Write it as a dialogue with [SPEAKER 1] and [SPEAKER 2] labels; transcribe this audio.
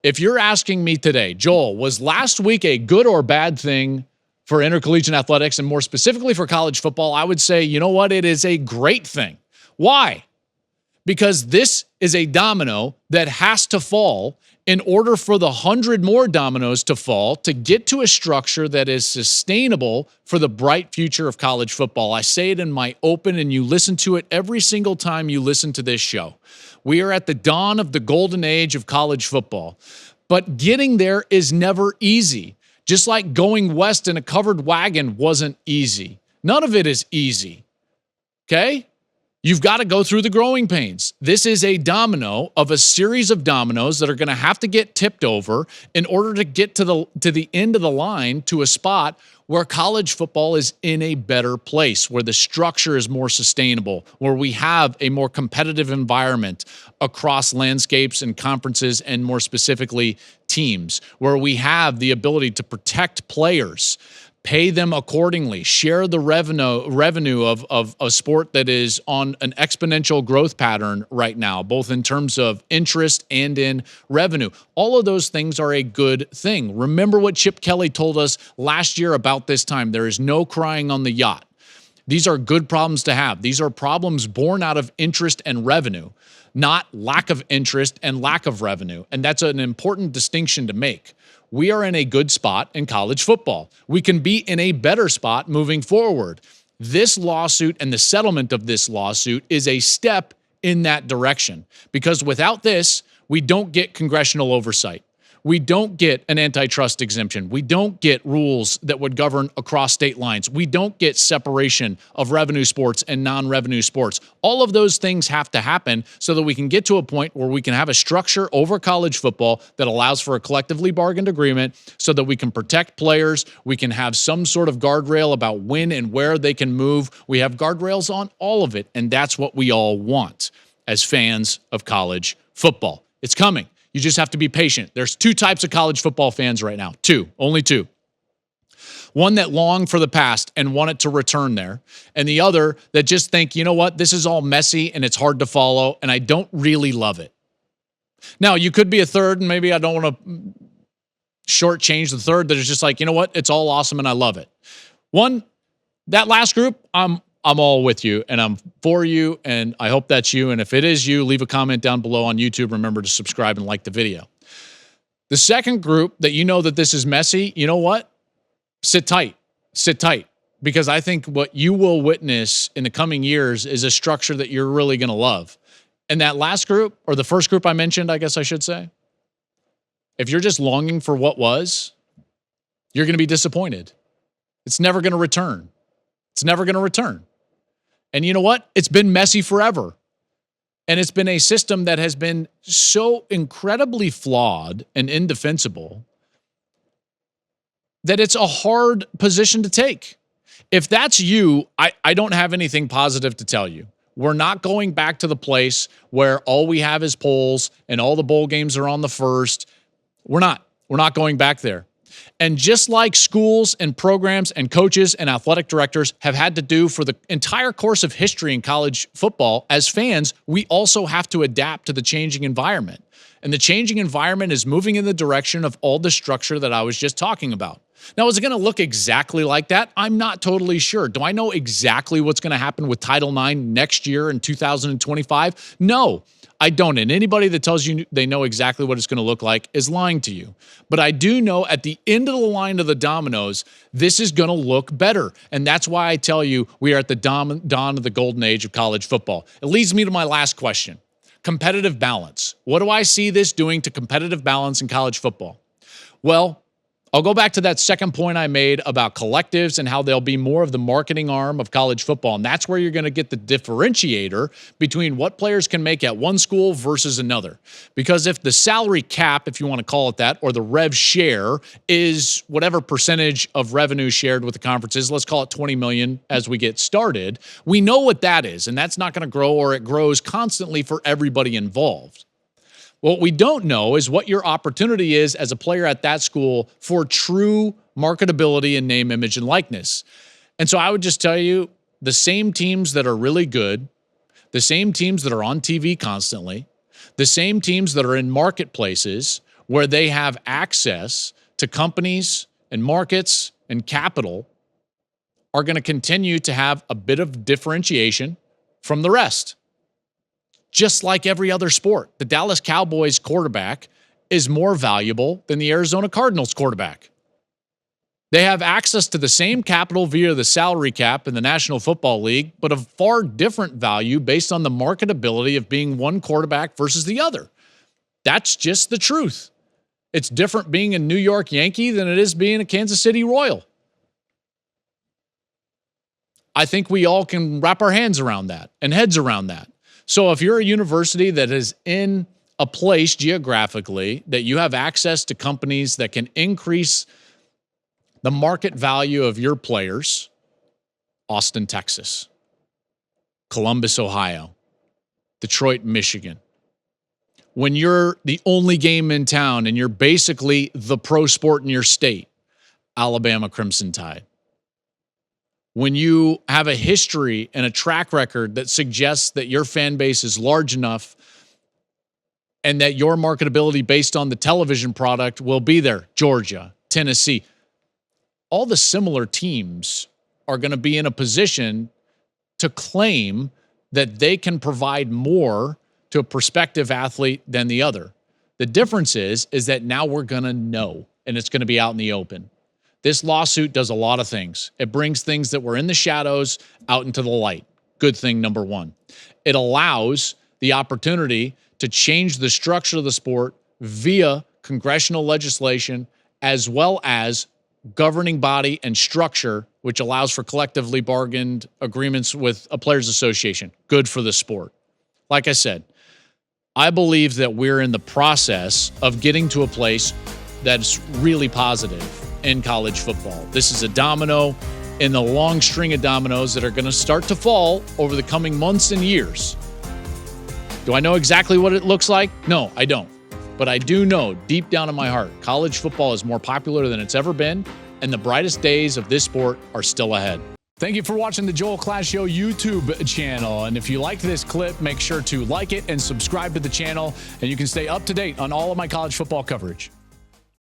[SPEAKER 1] If you're asking me today, Joel, was last week a good or bad thing for intercollegiate athletics and more specifically for college football? I would say, you know what? It is a great thing. Why? Because this is a domino that has to fall in order for the 100 more dominoes to fall to get to a structure that is sustainable for the bright future of college football. I say it in my open, and you listen to it every single time you listen to this show. We are at the dawn of the golden age of college football, but getting there is never easy. Just like going west in a covered wagon wasn't easy. None of it is easy. Okay? You've got to go through the growing pains. This is a domino of a series of dominoes that are going to have to get tipped over in order to get to the end of the line to a spot where college football is in a better place, where the structure is more sustainable, where we have a more competitive environment across landscapes and conferences and more specifically teams, where we have the ability to protect players, pay them accordingly, share the revenue of a sport that is on an exponential growth pattern right now, both in terms of interest and in revenue. All of those things are a good thing. Remember what Chip Kelly told us last year about this time. There is no crying on the yacht. These are good problems to have. These are problems born out of interest and revenue, not lack of interest and lack of revenue. And that's an important distinction to make. We are in a good spot in college football. We can be in a better spot moving forward. This lawsuit and the settlement of this lawsuit is a step in that direction, because without this, we don't get congressional oversight. We don't get an antitrust exemption. We don't get rules that would govern across state lines. We don't get separation of revenue sports and non-revenue sports. All of those things have to happen so that we can get to a point where we can have a structure over college football that allows for a collectively bargained agreement so that we can protect players. We can have some sort of guardrail about when and where they can move. We have guardrails on all of it, and that's what we all want as fans of college football. It's coming. You just have to be patient. There's two types of college football fans right now. Only two. One that long for the past and want it to return there, and the other that just think, you know what, this is all messy and it's hard to follow, and I don't really love it. Now, you could be a third, and maybe I don't want to shortchange the third that is just like, you know what, it's all awesome and I love it. That last group, I'm all with you, and I'm for you, and I hope that's you. And if it is you, leave a comment down below on YouTube. Remember to subscribe and like the video. The second group that you know that this is messy, you know what? Sit tight. Sit tight. Because I think what you will witness in the coming years is a structure that you're really going to love. And that last group, or the first group I mentioned, I guess I should say, if you're just longing for what was, you're going to be disappointed. It's never going to return. It's never going to return. And you know what? It's been messy forever. And it's been a system that has been so incredibly flawed and indefensible that it's a hard position to take. If that's you, I don't have anything positive to tell you. We're not going back to the place where all we have is polls and all the bowl games are on the first. We're not going back there. And just like schools and programs and coaches and athletic directors have had to do for the entire course of history in college football, as fans, we also have to adapt to the changing environment. And the changing environment is moving in the direction of all the structure that I was just talking about. Now, is it going to look exactly like that? I'm not totally sure. Do I know exactly what's going to happen with Title IX next year in 2025? No, I don't. And anybody that tells you they know exactly what it's going to look like is lying to you. But I do know at the end of the line of the dominoes, this is going to look better. And that's why I tell you we are at the dawn of the golden age of college football. It leads me to my last question. Competitive balance. What do I see this doing to competitive balance in college football? Well, I'll go back to that second point I made about collectives and how they'll be more of the marketing arm of college football. And that's where you're going to get the differentiator between what players can make at one school versus another. Because if the salary cap, if you want to call it that, or the rev share is whatever percentage of revenue shared with the conferences, let's call it 20 million as we get started, we know what that is. And that's not going to grow, or it grows constantly for everybody involved. What we don't know is what your opportunity is as a player at that school for true marketability and name, image, and likeness. And so I would just tell you, the same teams that are really good, the same teams that are on TV constantly, the same teams that are in marketplaces where they have access to companies and markets and capital are going to continue to have a bit of differentiation from the rest. Just like every other sport, the Dallas Cowboys quarterback is more valuable than the Arizona Cardinals quarterback. They have access to the same capital via the salary cap in the National Football League, but of far different value based on the marketability of being one quarterback versus the other. That's just the truth. It's different being a New York Yankee than it is being a Kansas City Royal. I think we all can wrap our hands around that and heads around that. So if you're a university that is in a place geographically that you have access to companies that can increase the market value of your players, Austin, Texas, Columbus, Ohio, Detroit, Michigan. When you're the only game in town and you're basically the pro sport in your state, Alabama Crimson Tide. When you have a history and a track record that suggests that your fan base is large enough and that your marketability based on the television product will be there, Georgia, Tennessee. All the similar teams are going to be in a position to claim that they can provide more to a prospective athlete than the other. The difference is that now we're going to know, and it's going to be out in the open. This lawsuit does a lot of things. It brings things that were in the shadows out into the light. Good thing number one. It allows the opportunity to change the structure of the sport via congressional legislation as well as governing body and structure, which allows for collectively bargained agreements with a players association. Good for the sport. Like I said, I believe that we're in the process of getting to a place that's really positive in college football. This is a domino in the long string of dominoes that are going to start to fall over the coming months and years. Do I know exactly what it looks like? No, I don't. But I do know deep down in my heart, college football is more popular than it's ever been, and the brightest days of this sport are still ahead. Thank you for watching the Joel Klatt Show YouTube channel. And if you liked this clip, make sure to like it and subscribe to the channel, and you can stay up to date on all of my college football coverage.